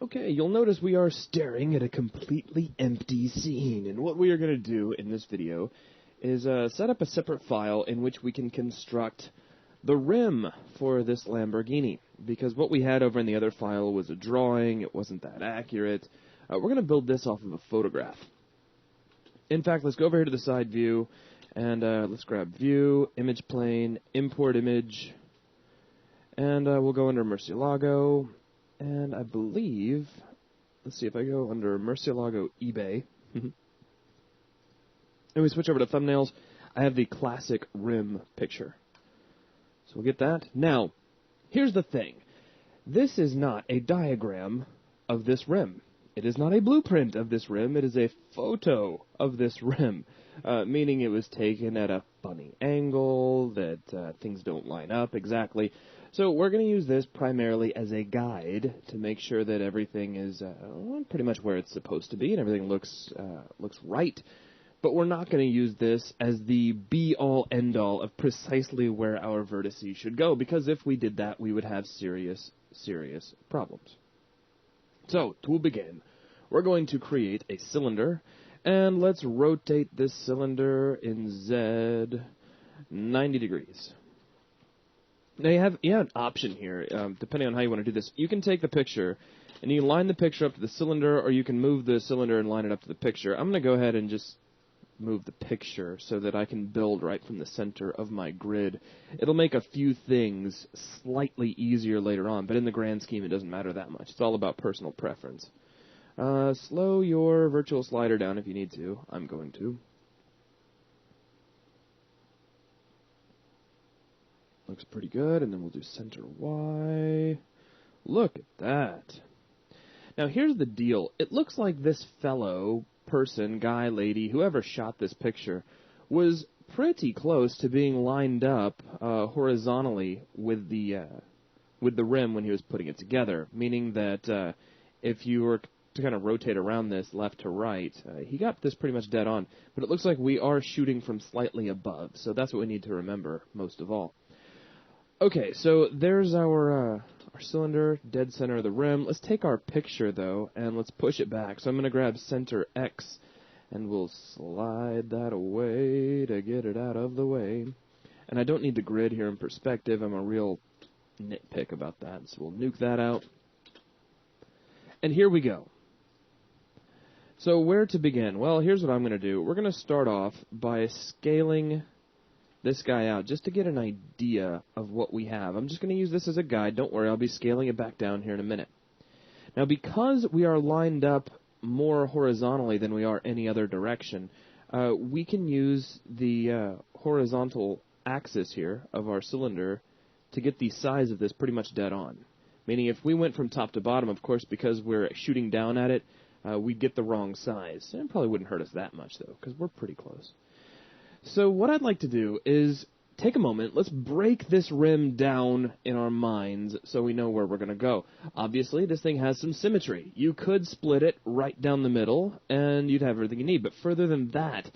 Okay, you'll notice we are staring at a completely empty scene, and what we are going to do in this video is set up a separate file in which we can construct the rim for this Lamborghini, because what we had over in the other file was a drawing. It wasn't that accurate. We're going to build this off of a photograph. In fact, let's go over here to the side view, and let's grab View, Image Plane, Import Image, and we'll go under Murcielago. And I believe, let's see if I go under Murcielago eBay, and we switch over to thumbnails, I have the classic rim picture. So we'll get that. Now, here's the thing. This is not a diagram of this rim. It is not a blueprint of this rim. It is a photo of this rim, meaning it was taken at a funny angle, that things don't line up exactly. So we're going to use this primarily as a guide to make sure that everything is pretty much where it's supposed to be and everything looks right. But we're not going to use this as the be-all, end-all of precisely where our vertices should go, because if we did that, we would have serious, serious problems. So, to begin, we're going to create a cylinder, and let's rotate this cylinder in Z 90 degrees. Now, you have an option here, depending on how you want to do this. You can take the picture, and you can line the picture up to the cylinder, or you can move the cylinder and line it up to the picture. I'm going to go ahead and just move the picture so that I can build right from the center of my grid. It'll make a few things slightly easier later on, but in the grand scheme, it doesn't matter that much. It's all about personal preference. Slow your virtual slider down if you need to. I'm going to. Looks pretty good, and then we'll do center Y. Look at that. Now, here's the deal. It looks like this fellow, person, guy, lady, whoever shot this picture, was pretty close to being lined up horizontally with the rim when he was putting it together, meaning that if you were to kind of rotate around this left to right, he got this pretty much dead on. But it looks like we are shooting from slightly above, so that's what we need to remember most of all. Okay, so there's our cylinder, dead center of the rim. Let's take our picture, though, and let's push it back. So I'm going to grab center X, and we'll slide that away to get it out of the way. And I don't need the grid here in perspective. I'm a real nitpick about that, so we'll nuke that out. And here we go. So where to begin? Well, here's what I'm going to do. We're going to start off by scaling this guy out, just to get an idea of what we have. I'm just going to use this as a guide. Don't worry, I'll be scaling it back down here in a minute. Now, because we are lined up more horizontally than we are any other direction, we can use the horizontal axis here of our cylinder to get the size of this pretty much dead on. Meaning if we went from top to bottom, of course, because we're shooting down at it, we'd get the wrong size. It probably wouldn't hurt us that much, though, because we're pretty close. So what I'd like to do is take a moment, let's break this rim down in our minds so we know where we're going to go. Obviously, this thing has some symmetry. You could split it right down the middle, and you'd have everything you need. But further than that,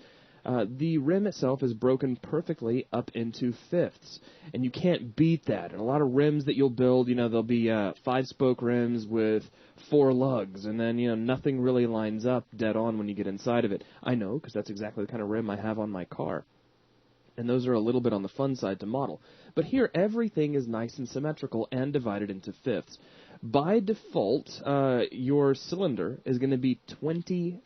the rim itself is broken perfectly up into fifths, and you can't beat that. And a lot of rims that you'll build, there'll be 5-spoke rims with 4 lugs, and then, nothing really lines up dead on when you get inside of it. I know, because that's exactly the kind of rim I have on my car. And those are a little bit on the fun side to model. But here, everything is nice and symmetrical and divided into fifths. By default, your cylinder is going to be 20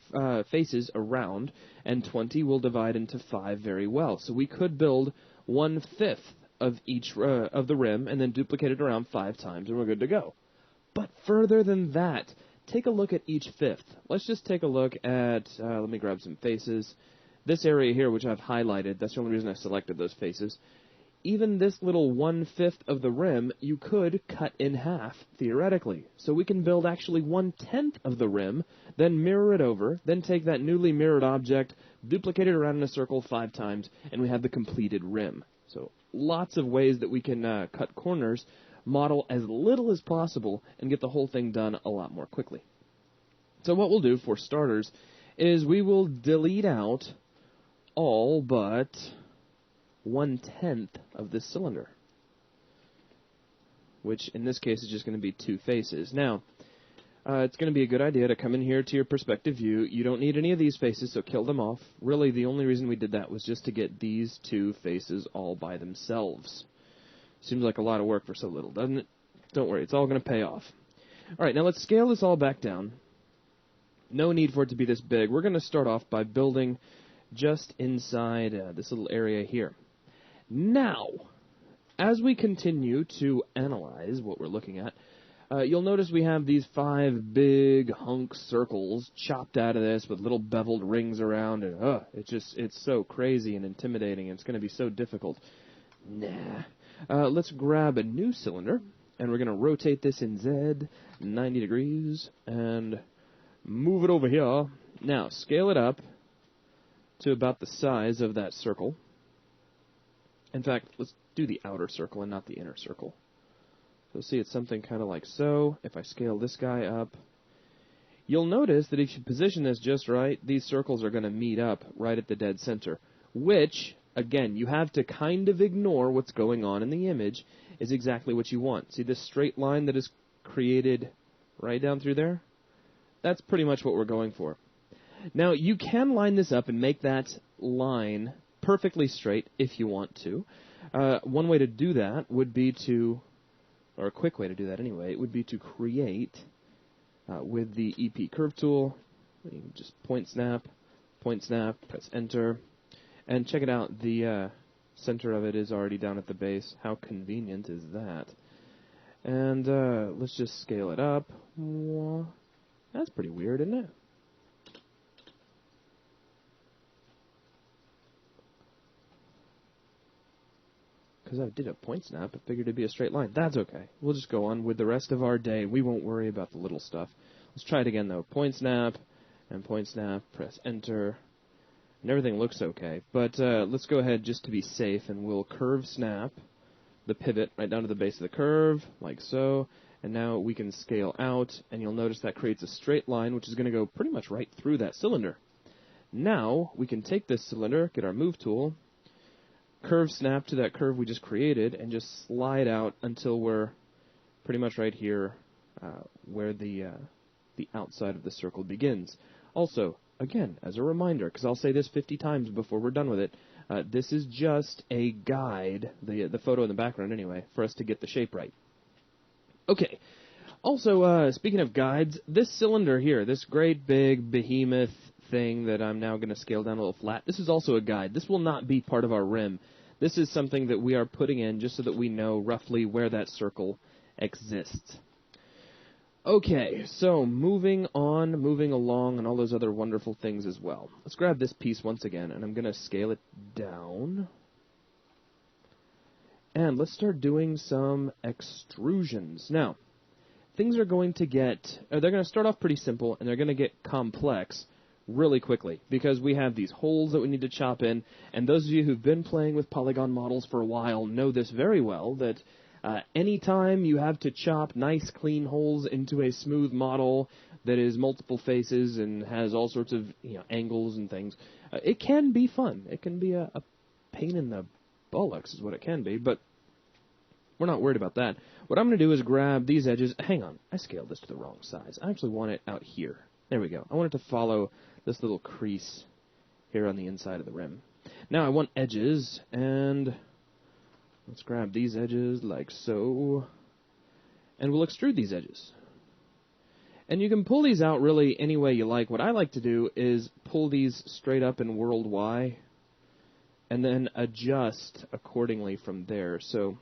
faces around, and 20 will divide into 5 very well. So we could build 1/5 of each of the rim and then duplicate it around 5 times, and we're good to go. But further than that, take a look at each fifth. Let's just take a look at, let me grab some faces. This area here, which I've highlighted, that's the only reason I selected those faces. Even this little 1/5 of the rim, you could cut in half, theoretically. So we can build actually 1/10 of the rim, then mirror it over, then take that newly mirrored object, duplicate it around in a circle 5 times, and we have the completed rim. So lots of ways that we can cut corners, model as little as possible, and get the whole thing done a lot more quickly. So what we'll do, for starters, is we will delete out all but 1/10 of this cylinder, which in this case is just going to be 2 faces. Now, it's going to be a good idea to come in here to your perspective view. You don't need any of these faces, so kill them off. Really, the only reason we did that was just to get these two faces all by themselves. Seems like a lot of work for so little, doesn't it? Don't worry, it's all going to pay off. All right, now let's scale this all back down. No need for it to be this big. We're going to start off by building just inside this little area here. Now, as we continue to analyze what we're looking at, you'll notice we have these 5 big hunk circles chopped out of this with little beveled rings around, and it's so crazy and intimidating, and it's going to be so difficult. Nah. Let's grab a new cylinder, and we're going to rotate this in Z 90 degrees, and move it over here. Now, scale it up to about the size of that circle. In fact, let's do the outer circle and not the inner circle. So see, it's something kind of like so. If I scale this guy up, you'll notice that if you position this just right, these circles are going to meet up right at the dead center, which, again, you have to kind of ignore what's going on in the image, is exactly what you want. See this straight line that is created right down through there? That's pretty much what we're going for. Now, you can line this up and make that line perfectly straight if you want to. One way to do that would be to, or a quick way to do that anyway, would be to create, with the EP curve tool, you can just point snap, press enter, and check it out, the center of it is already down at the base. How convenient is that? And let's just scale it up. That's pretty weird, isn't it? Because I did a point snap, I figured it'd be a straight line. That's okay. We'll just go on with the rest of our day. We won't worry about the little stuff. Let's try it again, though. Point snap, press enter, and everything looks okay. But let's go ahead just to be safe, and we'll curve snap the pivot right down to the base of the curve, like so. And now we can scale out, and you'll notice that creates a straight line, which is going to go pretty much right through that cylinder. Now, we can take this cylinder, get our move tool, curve snap to that curve we just created, and just slide out until we're pretty much right here where the outside of the circle begins. Also, again, as a reminder, because I'll say this 50 times before we're done with it, this is just a guide, the photo in the background anyway, for us to get the shape right. Okay, also, speaking of guides, this cylinder here, this great big behemoth thing that I'm now going to scale down a little flat, this is also a guide. This will not be part of our rim. This is something that we are putting in just so that we know roughly where that circle exists. Okay, so moving on, moving along, and all those other wonderful things as well. Let's grab this piece once again, and I'm going to scale it down. And let's start doing some extrusions. Now, things are going to they're going to start off pretty simple, and they're going to get complex really quickly, because we have these holes that we need to chop in, and those of you who've been playing with polygon models for a while know this very well, that anytime you have to chop nice, clean holes into a smooth model that is multiple faces and has all sorts of angles and things, it can be fun. It can be a pain in the bollocks is what it can be, but we're not worried about that. What I'm going to do is grab these edges. Hang on, I scaled this to the wrong size. I actually want it out here. There we go. I want it to follow this little crease here on the inside of the rim. Now I want edges, and let's grab these edges like so, and we'll extrude these edges. And you can pull these out really any way you like. What I like to do is pull these straight up in world Y, and then adjust accordingly from there. So,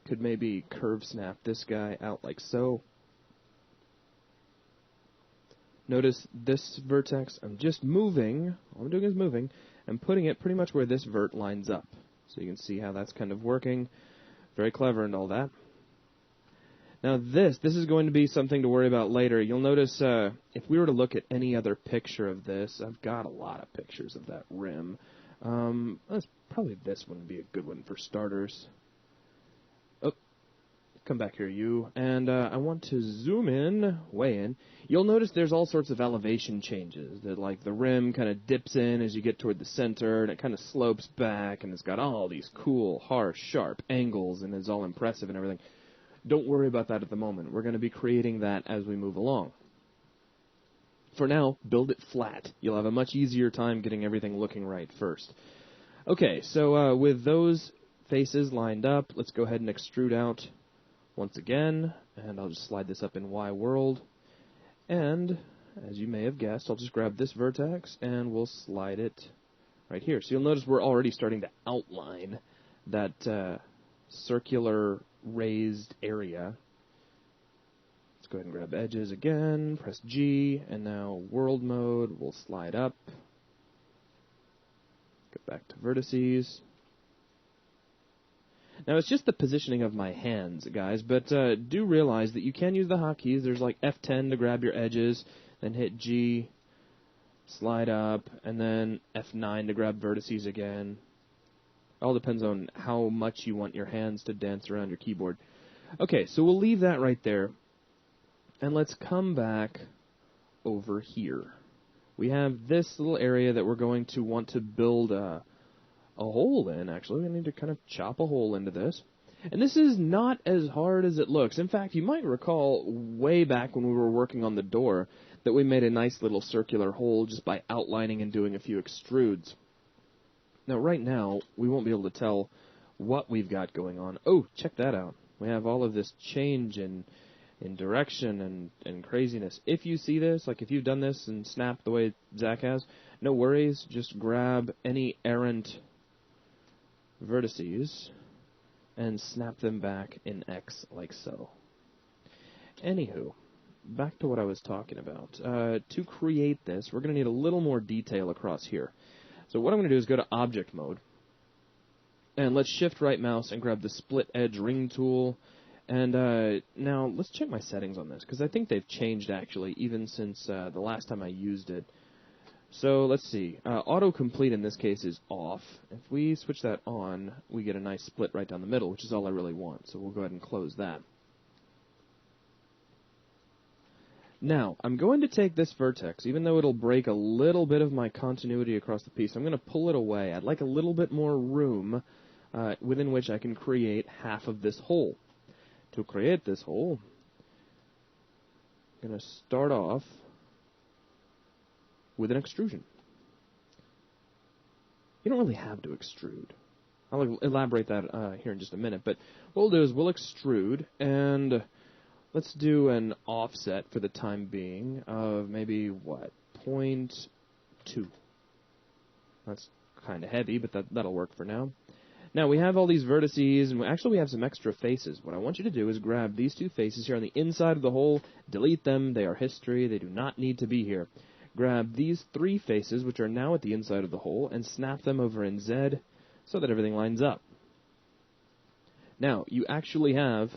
could maybe curve snap this guy out like so. Notice this vertex, I'm just moving, all I'm doing is moving, and putting it pretty much where this vert lines up. So you can see how that's kind of working. Very clever and all that. Now this is going to be something to worry about later. You'll notice if we were to look at any other picture of this, I've got a lot of pictures of that rim. Probably this one would be a good one for starters. Oh, come back here, you. And I want to zoom in, way in. You'll notice there's all sorts of elevation changes. That like the rim kind of dips in as you get toward the center, and it kind of slopes back, and it's got all these cool, harsh, sharp angles, and it's all impressive and everything. don't worry about that at the moment. We're going to be creating that as we move along. For now, build it flat. You'll have a much easier time getting everything looking right first. Okay, so with those faces lined up, let's go ahead and extrude out once again, and I'll just slide this up in Y world, and as you may have guessed, I'll just grab this vertex and we'll slide it right here. So you'll notice we're already starting to outline that circular raised area. Let's go ahead and grab edges again, press G, and now world mode, we'll slide up. Get back to vertices. Now, it's just the positioning of my hands, guys, but do realize that you can use the hotkeys. There's like F10 to grab your edges, then hit G, slide up, and then F9 to grab vertices again. It all depends on how much you want your hands to dance around your keyboard. Okay, so we'll leave that right there, and let's come back over here. We have this little area that we're going to want to build a hole in, actually. We need to kind of chop a hole into this. And this is not as hard as it looks. In fact, you might recall way back when we were working on the door that we made a nice little circular hole just by outlining and doing a few extrudes. Now, right now, we won't be able to tell what we've got going on. Oh, check that out. We have all of this change in direction and craziness. If you see this, like if you've done this and snapped the way Zach has, no worries. Just grab any errant vertices and snap them back in X like so. Anywho, back to what I was talking about. To create this, we're going to need a little more detail across here. So what I'm going to do is go to Object Mode, and let's shift right mouse and grab the Split Edge Ring tool. And now let's check my settings on this, because I think they've changed actually, even since the last time I used it. So let's see. Autocomplete in this case is off. If we switch that on, we get a nice split right down the middle, which is all I really want. So we'll go ahead and close that. Now, I'm going to take this vertex, even though it'll break a little bit of my continuity across the piece. I'm going to pull it away. I'd like a little bit more room within which I can create half of this hole. To create this hole, I'm going to start off with an extrusion. You don't really have to extrude. I'll elaborate that here in just a minute, but what we'll do is we'll extrude, and let's do an offset for the time being of maybe, what, 0.2. That's kind of heavy, but that'll work for now. Now, we have all these vertices, and actually we have some extra faces. What I want you to do is grab these two faces here on the inside of the hole, delete them, they are history, they do not need to be here. Grab these three faces, which are now at the inside of the hole, and snap them over in Z so that everything lines up. Now, you actually have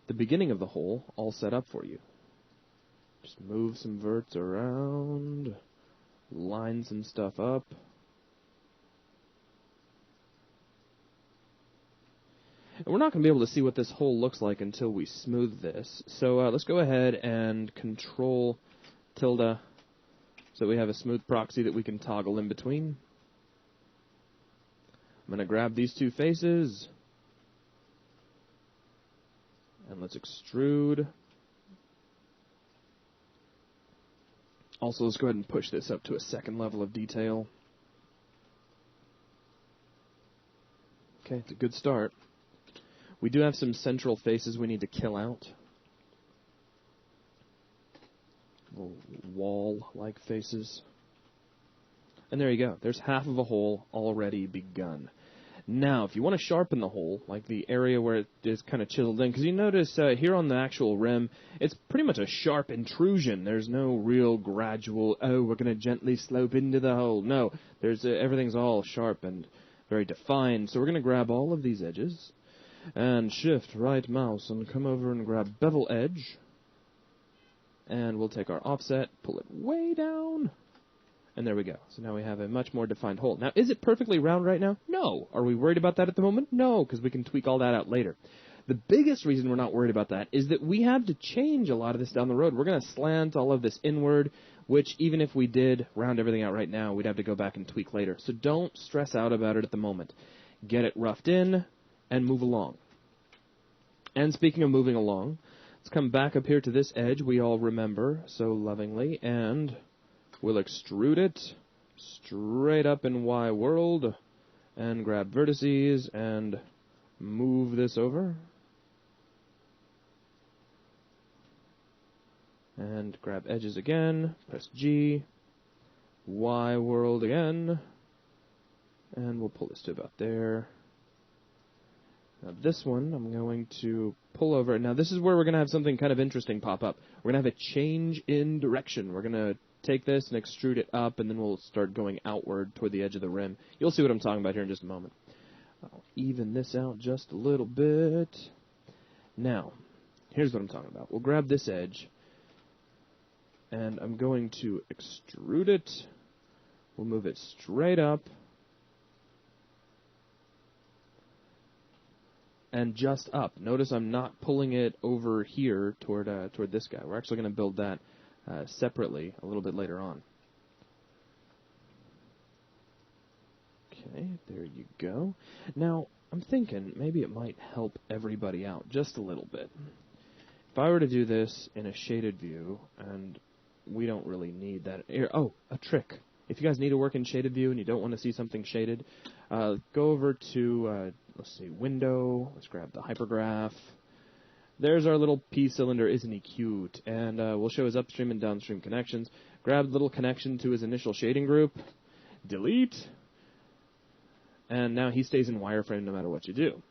the beginning of the hole all set up for you. Just move some verts around, line some stuff up. And we're not going to be able to see what this hole looks like until we smooth this. So let's go ahead and Control tilde so we have a smooth proxy that we can toggle in between. I'm going to grab these two faces, and let's extrude. Also, let's go ahead and push this up to a second level of detail. Okay, it's a good start. We do have some central faces we need to kill out. Little wall-like faces. And there you go. There's half of a hole already begun. Now, if you want to sharpen the hole, like the area where it is kind of chiseled in, because you notice here on the actual rim, it's pretty much a sharp intrusion. There's no real gradual, oh, we're going to gently slope into the hole. No, there's everything's all sharp and very defined. So we're going to grab all of these edges and shift right mouse and come over and grab bevel edge. And we'll take our offset, pull it way down. And there we go. So now we have a much more defined hole. Now, is it perfectly round right now? No. Are we worried about that at the moment? No, because we can tweak all that out later. The biggest reason we're not worried about that is that we have to change a lot of this down the road. We're going to slant all of this inward, which even if we did round everything out right now, we'd have to go back and tweak later. So don't stress out about it at the moment. Get it roughed in and move along. And speaking of moving along, let's come back up here to this edge we all remember so lovingly, and we'll extrude it straight up in Y world, and grab vertices, and move this over. And grab edges again, press G, Y world again, and we'll pull this to about there. Now this one, I'm going to pull over. Now this is where we're going to have something kind of interesting pop up. We're going to have a change in direction. We're going to take this and extrude it up, and then we'll start going outward toward the edge of the rim. You'll see what I'm talking about here in just a moment. I'll even this out just a little bit. Now, here's what I'm talking about. We'll grab this edge, and I'm going to extrude it. We'll move it straight up. And just up. Notice I'm not pulling it over here toward this guy. We're actually going to build that separately a little bit later on. Okay, there you go. Now, I'm thinking maybe it might help everybody out just a little bit. If I were to do this in a shaded view, and we don't really need that. Oh, a trick. If you guys need to work in shaded view and you don't want to see something shaded, go over to, let's see, Window. Let's grab the hypergraph. There's our little P cylinder. Isn't he cute? And we'll show his upstream and downstream connections. Grab the little connection to his initial shading group. Delete. And now he stays in wireframe no matter what you do.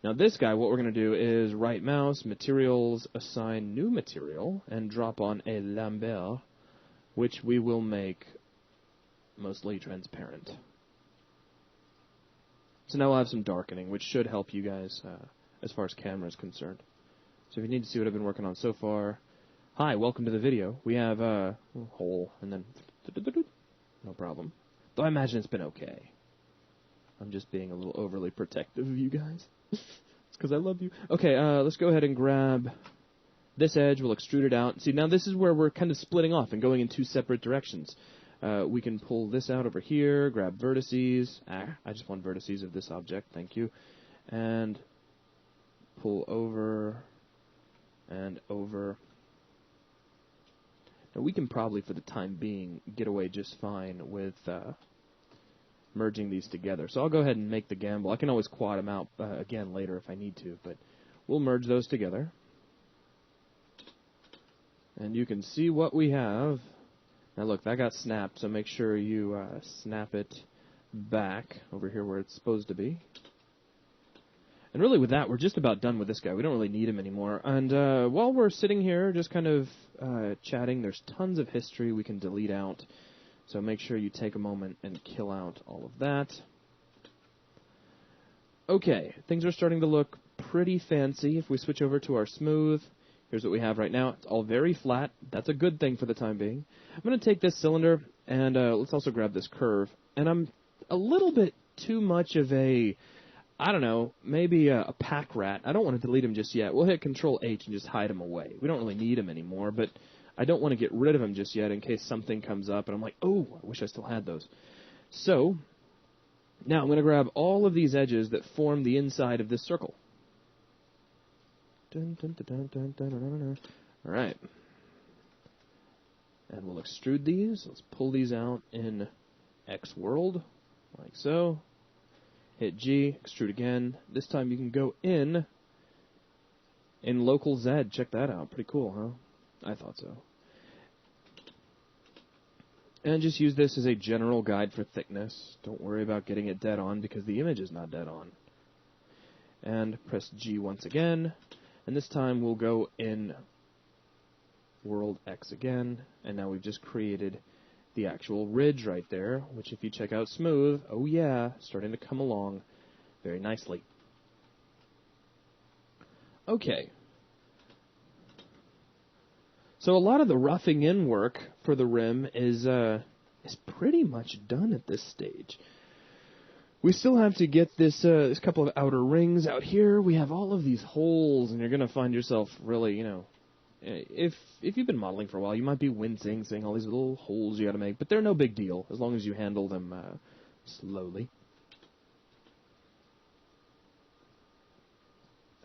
Now this guy, what we're going to do is right mouse, materials, assign new material, and drop on a Lambert, which we will make mostly transparent. So now we'll have some darkening, which should help you guys as far as camera is concerned. So if you need to see what I've been working on so far, hi, welcome to the video. We have a hole, and then no problem. Though I imagine it's been okay. I'm just being a little overly protective of you guys. It's because I love you. Okay, let's go ahead and grab this edge. We'll extrude it out. See, now this is where we're kind of splitting off and going in two separate directions. We can pull this out over here, grab vertices. I just want vertices of this object, thank you. And pull over and over. Now we can probably, for the time being, get away just fine with merging these together. So I'll go ahead and make the gamble. I can always quad them out again later if I need to, but we'll merge those together. And you can see what we have. Now look, that got snapped, so make sure you snap it back over here where it's supposed to be. And really with that, we're just about done with this guy. We don't really need him anymore. And while we're sitting here just kind of chatting, there's tons of history we can delete out. So make sure you take a moment and kill out all of that. Okay, things are starting to look pretty fancy. If we switch over to our smooth, here's what we have right now. It's all very flat. That's a good thing for the time being. I'm going to take this cylinder, and let's also grab this curve. And I'm a little bit too much of a, I don't know, maybe a pack rat. I don't want to delete him just yet. We'll hit Control-H and just hide him away. We don't really need him anymore, but I don't want to get rid of him just yet in case something comes up, and I'm like, oh, I wish I still had those. So, now I'm going to grab all of these edges that form the inside of this circle. All right. And we'll extrude these. Let's pull these out in X world, like so. Hit G, extrude again. This time you can go in local Z. Check that out. Pretty cool, huh? I thought so. And just use this as a general guide for thickness. Don't worry about getting it dead on because the image is not dead on. And press G once again. And this time we'll go in world X again. And now we've just created the actual ridge right there, which if you check out smooth, oh yeah, starting to come along very nicely. Okay. So a lot of the roughing in work for the rim is pretty much done at this stage. We still have to get this couple of outer rings out here. We have all of these holes, and you're going to find yourself really, you know, if you've been modeling for a while, you might be wincing, seeing all these little holes you got to make, but they're no big deal as long as you handle them slowly.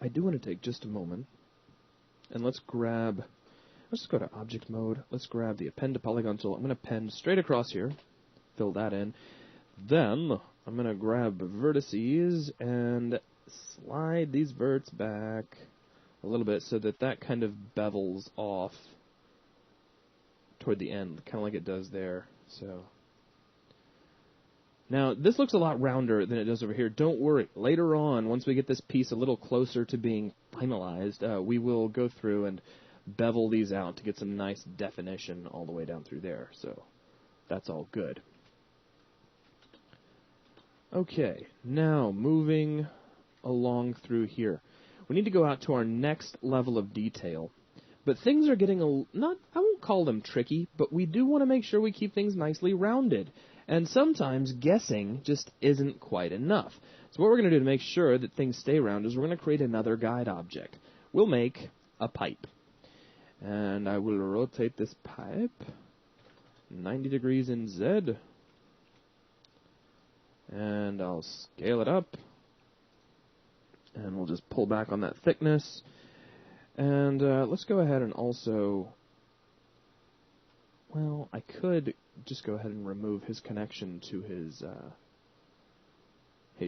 I do want to take just a moment, and let's just go to object mode. Let's grab the append to polygon tool. I'm going to append straight across here, fill that in. Then I'm going to grab vertices and slide these verts back a little bit so that that kind of bevels off toward the end, kind of like it does there. So now this looks a lot rounder than it does over here. Don't worry. Later on, once we get this piece a little closer to being finalized, we will go through and bevel these out to get some nice definition all the way down through there. So that's all good. Okay, now moving along through here. We need to go out to our next level of detail. But things are getting I won't call them tricky, but we do want to make sure we keep things nicely rounded. And sometimes guessing just isn't quite enough. So what we're going to do to make sure that things stay round is we're going to create another guide object. We'll make a pipe. And I will rotate this pipe 90 degrees in Z. And I'll scale it up. And we'll just pull back on that thickness. And let's go ahead and also, well, I could just go ahead and remove his connection to his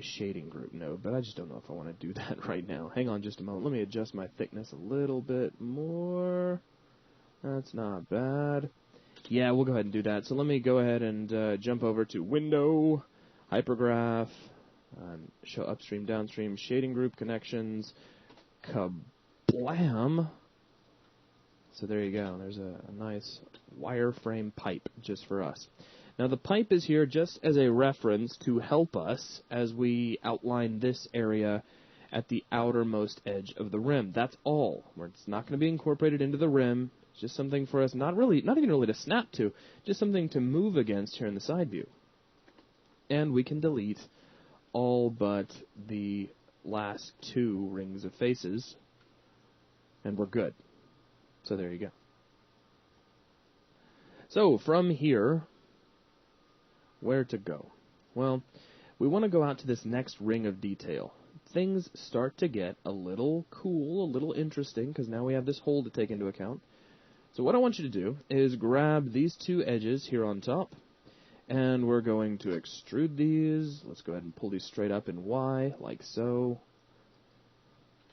shading group node, but I just don't know if I want to do that right now. Hang on just a moment. Let me adjust my thickness a little bit more. That's not bad. Yeah, we'll go ahead and do that. So let me go ahead and jump over to Window, Hypergraph, show upstream, downstream, shading group connections, kablam. So there you go. There's a nice wireframe pipe just for us. Now the pipe is here just as a reference to help us as we outline this area at the outermost edge of the rim. That's all. It's not going to be incorporated into the rim. It's just something for us, not even really to snap to, just something to move against here in the side view. And we can delete all but the last two rings of faces, and we're good. So there you go. So from here, where to go? Well, we want to go out to this next ring of detail. Things start to get a little cool, a little interesting, because now we have this hole to take into account. So what I want you to do is grab these two edges here on top, and we're going to extrude these. Let's go ahead and pull these straight up in Y, like so.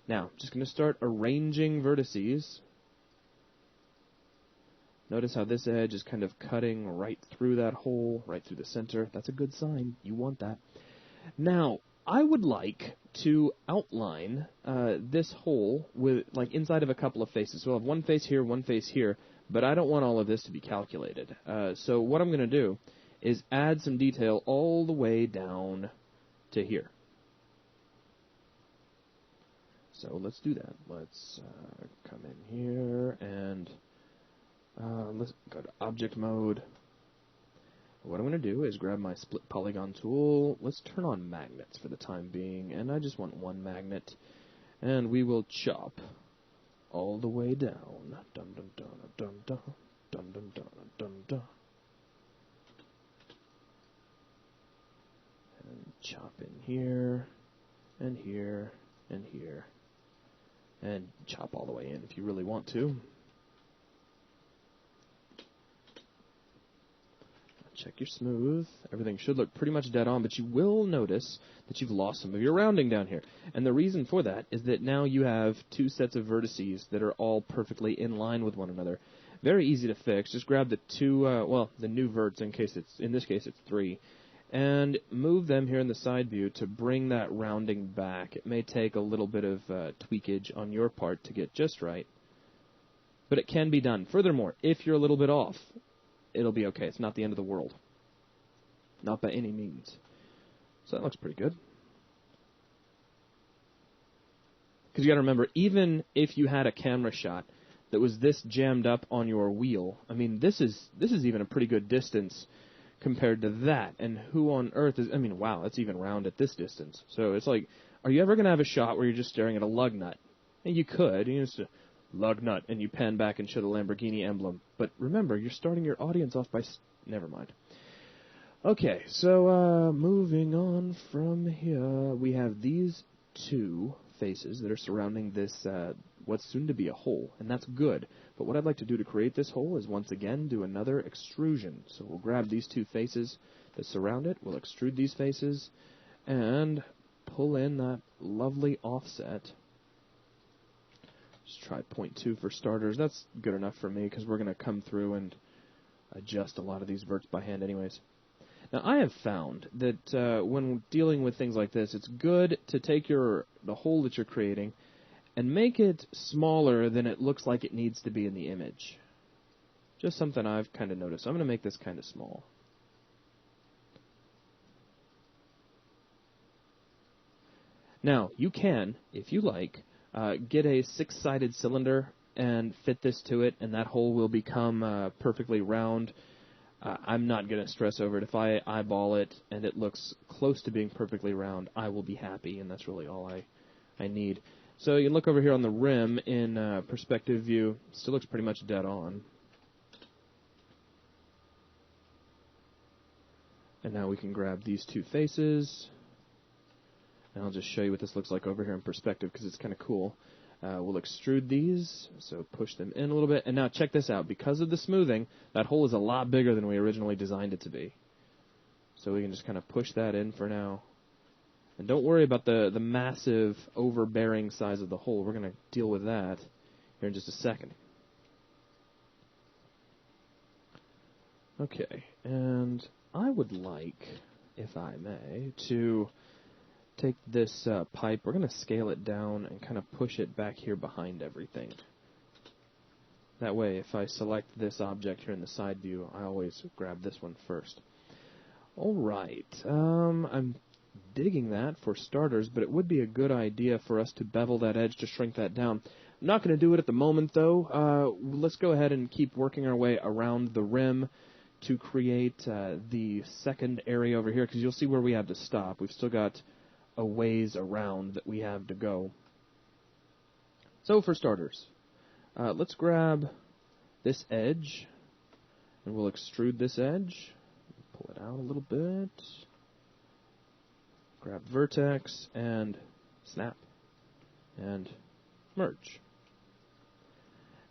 Now, I'm just going to start arranging vertices. Notice how this edge is kind of cutting right through that hole, right through the center. That's a good sign. You want that. Now, I would like to outline this hole with, like, inside of a couple of faces. So I'll have one face here, but I don't want all of this to be calculated. So what I'm going to do is add some detail all the way down to here. So let's do that. Let's come in here and let's go to object mode. What I'm going to do is grab my split polygon tool. Let's turn on magnets for the time being, and I just want one magnet. And we will chop all the way down. Dun dun dun dun dun dun dun dun dun dun. And chop in here, and here, and here. And chop all the way in if you really want to. Check your smooth. Everything should look pretty much dead on, but you will notice that you've lost some of your rounding down here. And the reason for that is that now you have two sets of vertices that are all perfectly in line with one another. Very easy to fix. Just grab the two, the new verts, in this case it's three, and move them here in the side view to bring that rounding back. It may take a little bit of tweakage on your part to get just right, but it can be done. Furthermore, if you're a little bit off, it'll be okay. It's not the end of the world. Not by any means. So that looks pretty good. Because you got to remember, even if you had a camera shot that was this jammed up on your wheel, I mean, this is even a pretty good distance compared to that. And who on earth is, I mean, wow, that's even round at this distance. So it's like, are you ever going to have a shot where you're just staring at a lug nut? And you could. You just lug nut, and you pan back and show the Lamborghini emblem. But remember, you're starting your audience off by... Never mind. Okay, so moving on from here, we have these two faces that are surrounding this, what's soon to be a hole, and that's good. But what I'd like to do to create this hole is once again do another extrusion. So we'll grab these two faces that surround it, we'll extrude these faces, and pull in that lovely offset. Just try 0.2 for starters. That's good enough for me because we're going to come through and adjust a lot of these verts by hand anyways. Now, I have found that when dealing with things like this, it's good to take the hole that you're creating and make it smaller than it looks like it needs to be in the image. Just something I've kind of noticed. I'm going to make this kind of small. Now, you can, if you like, get a 6-sided cylinder and fit this to it, and that hole will become perfectly round. I'm not going to stress over it. If I eyeball it and it looks close to being perfectly round, I will be happy, and that's really all I need. So you can look over here on the rim in perspective view. Still looks pretty much dead on. And now we can grab these two faces. And I'll just show you what this looks like over here in perspective because it's kind of cool. We'll extrude these, so push them in a little bit. And now check this out. Because of the smoothing, that hole is a lot bigger than we originally designed it to be. So we can just kind of push that in for now. And don't worry about the massive overbearing size of the hole. We're going to deal with that here in just a second. Okay, and I would like, if I may, to take this pipe, we're going to scale it down and kind of push it back here behind everything. That way, if I select this object here in the side view, I always grab this one first. Alright, I'm digging that for starters, but it would be a good idea for us to bevel that edge to shrink that down. I'm not going to do it at the moment, though. Let's go ahead and keep working our way around the rim to create the second area over here, because you'll see where we have to stop. We've still got a ways around that we have to go. So for starters, let's grab this edge, and we'll extrude this edge. Pull it out a little bit. Grab vertex, and snap, and merge.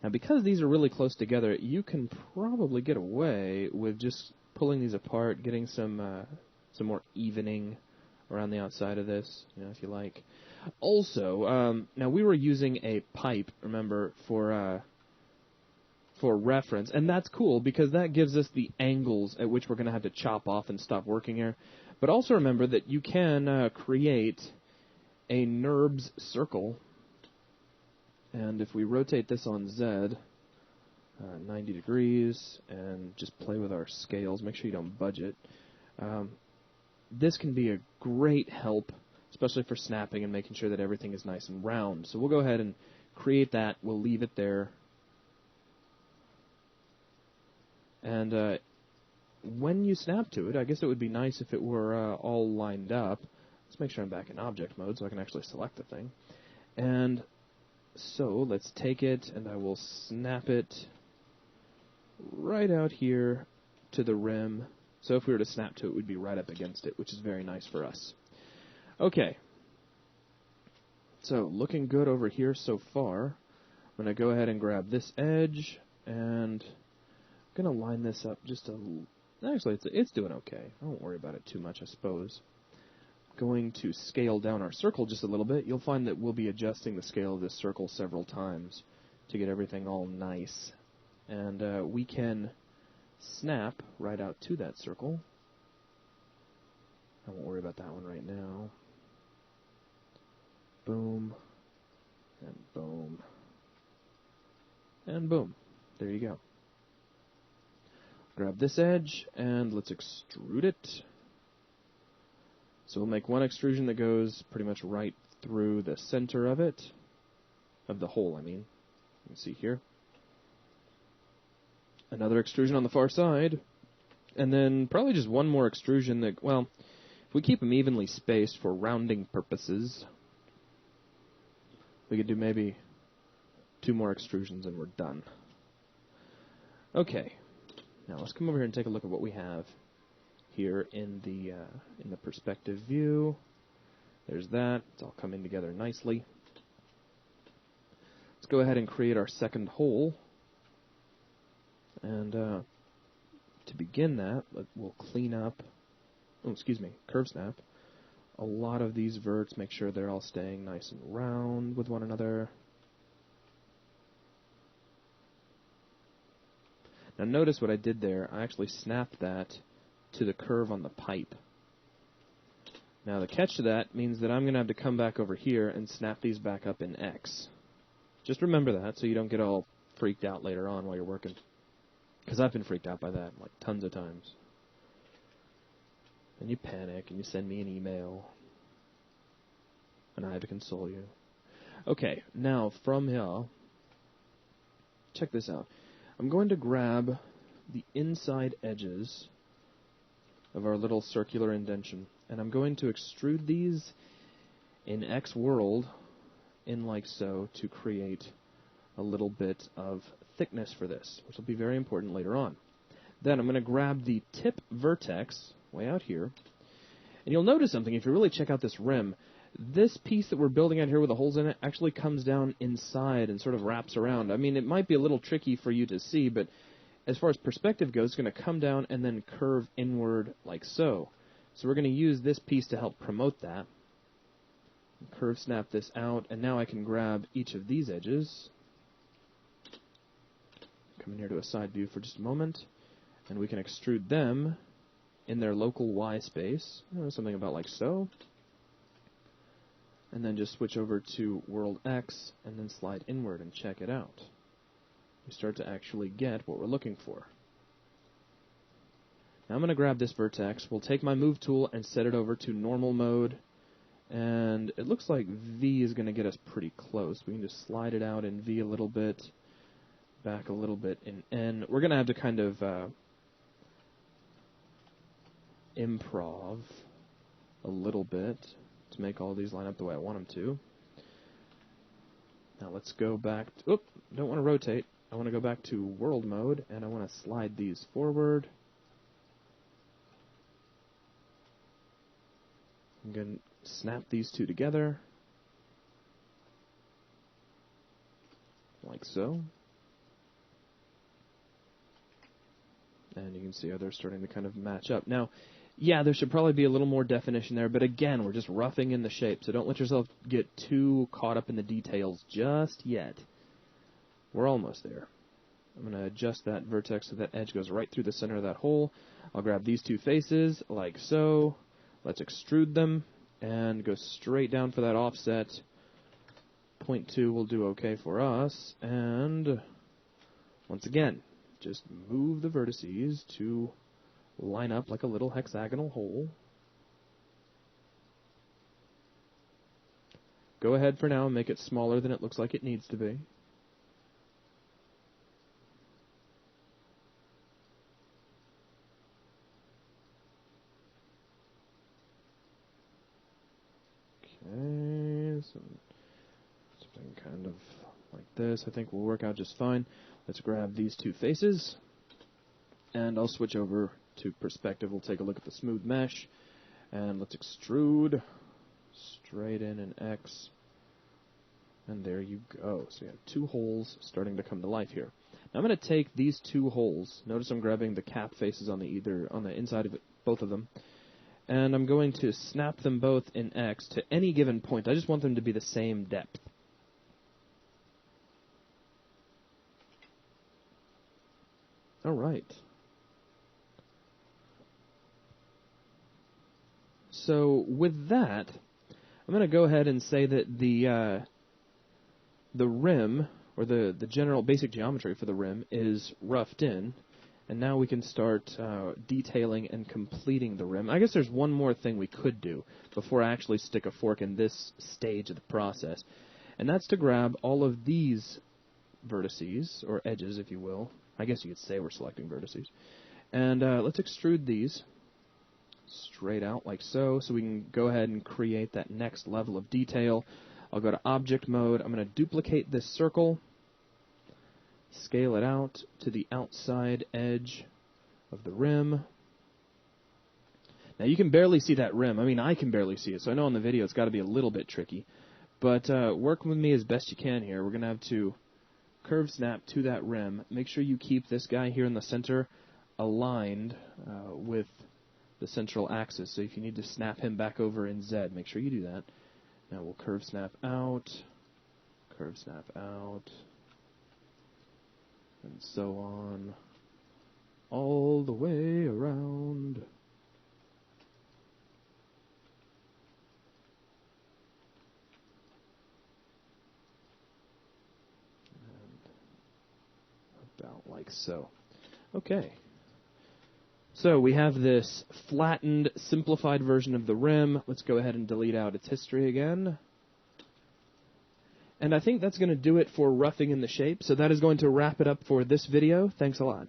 Now because these are really close together, you can probably get away with just pulling these apart, getting some more evening around the outside of this, if you like. Also, now we were using a pipe, remember, for reference, and that's cool because that gives us the angles at which we're going to have to chop off and stop working here. But also remember that you can create a NURBS circle, and if we rotate this on Z 90 degrees and just play with our scales, make sure you don't budge it. This can be a great help, especially for snapping and making sure that everything is nice and round. So we'll go ahead and create that. We'll leave it there. And when you snap to it, I guess it would be nice if it were all lined up. Let's make sure I'm back in object mode so I can actually select the thing. And so let's take it, and I will snap it right out here to the rim. So if we were to snap to it, we'd be right up against it, which is very nice for us. Okay. So looking good over here so far. I'm going to go ahead and grab this edge, and I'm going to line this up just a little. Actually, it's doing okay. I won't worry about it too much, I suppose. Going to scale down our circle just a little bit. You'll find that we'll be adjusting the scale of this circle several times to get everything all nice. And we can snap right out to that circle. I won't worry about that one right now. Boom. And boom. And boom. There you go. Grab this edge, and let's extrude it. So we'll make one extrusion that goes pretty much right through the center of it. Of the hole, I mean. You can see here. Another extrusion on the far side. And then probably just one more extrusion that, well, if we keep them evenly spaced for rounding purposes, we could do maybe 2 more extrusions and we're done. Okay. Now let's come over here and take a look at what we have here in the perspective view. There's that. It's all coming together nicely. go ahead and create our second hole. And to begin that, we'll clean up, curve snap a lot of these verts, make sure they're all staying nice and round with one another. Now notice what I did there. I actually snapped that to the curve on the pipe. Now the catch to that means that I'm going to have to come back over here and snap these back up in X. Just remember that so you don't get all freaked out later on while you're working. Because I've been freaked out by that like tons of times. And you panic and you send me an email. And I have to console you. Okay, now from here, check this out. I'm going to grab the inside edges of our little circular indentation, and I'm going to extrude these in X world in like so to create a little bit of thickness for this, which will be very important later on. Then I'm going to grab the tip vertex way out here, and you'll notice something if you really check out this rim. This piece that we're building out here with the holes in it actually comes down inside and sort of wraps around. I mean, it might be a little tricky for you to see, but as far as perspective goes, it's going to come down and then curve inward like so. So we're going to use this piece to help promote that. Curve snap this out, and now I can grab each of these edges. Come in here to a side view for just a moment, and we can extrude them in their local Y space. Something about like so. And then just switch over to World X, and then slide inward and check it out. We start to actually get what we're looking for. Now I'm going to grab this vertex. We'll take my move tool and set it over to normal mode. And it looks like V is going to get us pretty close. We can just slide it out in V a little bit, back a little bit in N. We're going to have to kind of improv a little bit to make all these line up the way I want them to. Now let's go back to, don't want to rotate. I want to go back to world mode, and I want to slide these forward. I'm going to snap these two together, like so. And you can see how they're starting to kind of match up. Now, yeah, there should probably be a little more definition there, but again, we're just roughing in the shape, so don't let yourself get too caught up in the details just yet. We're almost there. I'm going to adjust that vertex so that edge goes right through the center of that hole. I'll grab these two faces, like so. Let's extrude them, and go straight down for that offset. 0.2 will do okay for us, and once again, just move the vertices to line up like a little hexagonal hole. Go ahead for now and make it smaller than it looks like it needs to be. Okay, something kind of like this I think will work out just fine. Let's grab these two faces, and I'll switch over to perspective. We'll take a look at the smooth mesh, and let's extrude straight in an X, and there you go. So you have two holes starting to come to life here. Now I'm going to take these two holes. Notice I'm grabbing the cap faces on the inside of it, both of them, and I'm going to snap them both in X to any given point. I just want them to be the same depth. All right. So with that, I'm going to go ahead and say that the rim, or the general basic geometry for the rim, is roughed in, and now we can start detailing and completing the rim. I guess there's one more thing we could do before I actually stick a fork in this stage of the process, and that's to grab all of these vertices, or edges if you will. I guess you could say we're selecting vertices. And let's extrude these straight out like so we can go ahead and create that next level of detail. I'll go to object mode. I'm going to duplicate this circle, scale it out to the outside edge of the rim. Now you can barely see that rim. I mean, I can barely see it, so I know on the video it's got to be a little bit tricky. But work with me as best you can here. We're going to have to curve snap to that rim. Make sure you keep this guy here in the center aligned with the central axis. So if you need to snap him back over in Z, make sure you do that. Now we'll curve snap out, and so on, all the way around. About like so. Okay. So we have this flattened, simplified version of the rim. Let's go ahead and delete out its history again. And I think that's going to do it for roughing in the shape. So that is going to wrap it up for this video. Thanks a lot.